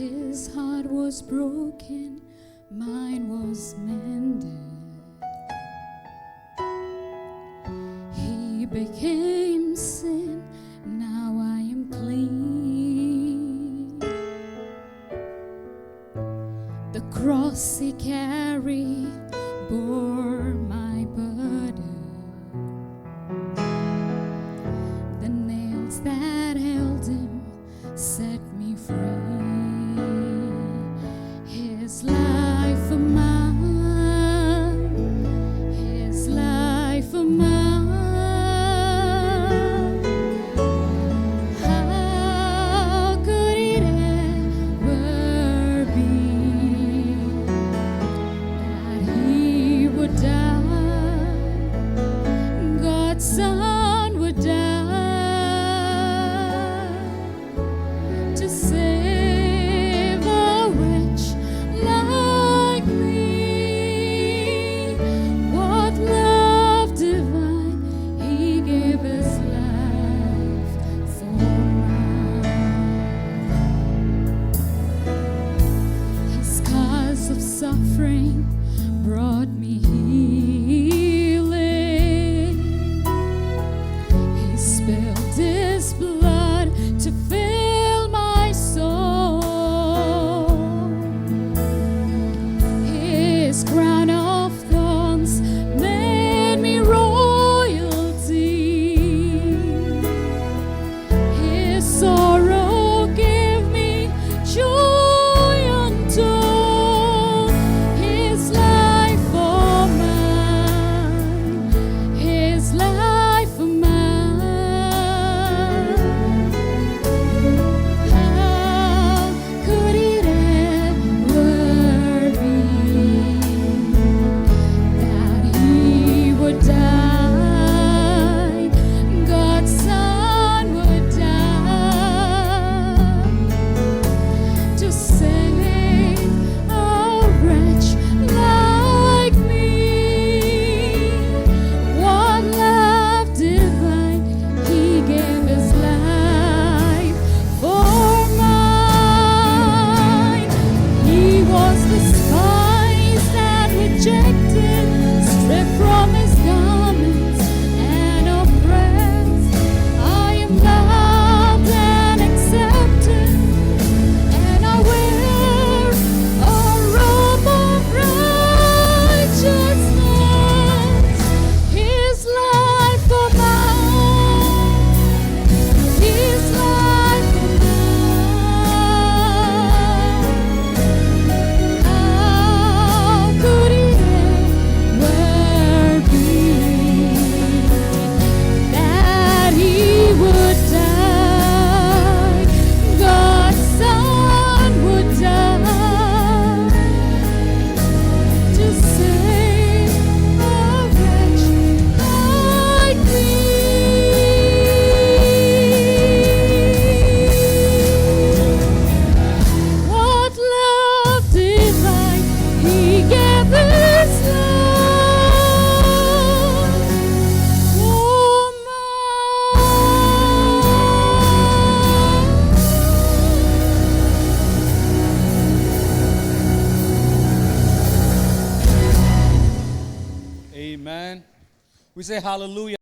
His heart was broken, mine was mended. He became sin, now I am clean. The cross he carried bore my burden. The nails that held him set me free. His life for mine, his life for mine. How could it ever be that he would die, God's Son would die to save a wretch like me? What love divine, he gave his life for mine. His scars of suffering brought me healing. He spilled his blood to fill my soul. His crown of thorns made me royalty. His sorrow gave me joy untold. His life for mine, his life for mine. How could it ever be that he would die, God's Son would die to save a wretch like me? What love divine, he gave his life for mine. He was despised and rejected, stripped from his garments and oppressed. I am loved and accepted, and I wear a robe of righteousness. His life for mine, his life for mine. How could it ever be that he would die, God's Son would die to save a wretch like me? What love divine, he gave his life for mine. Amen. We say hallelujah.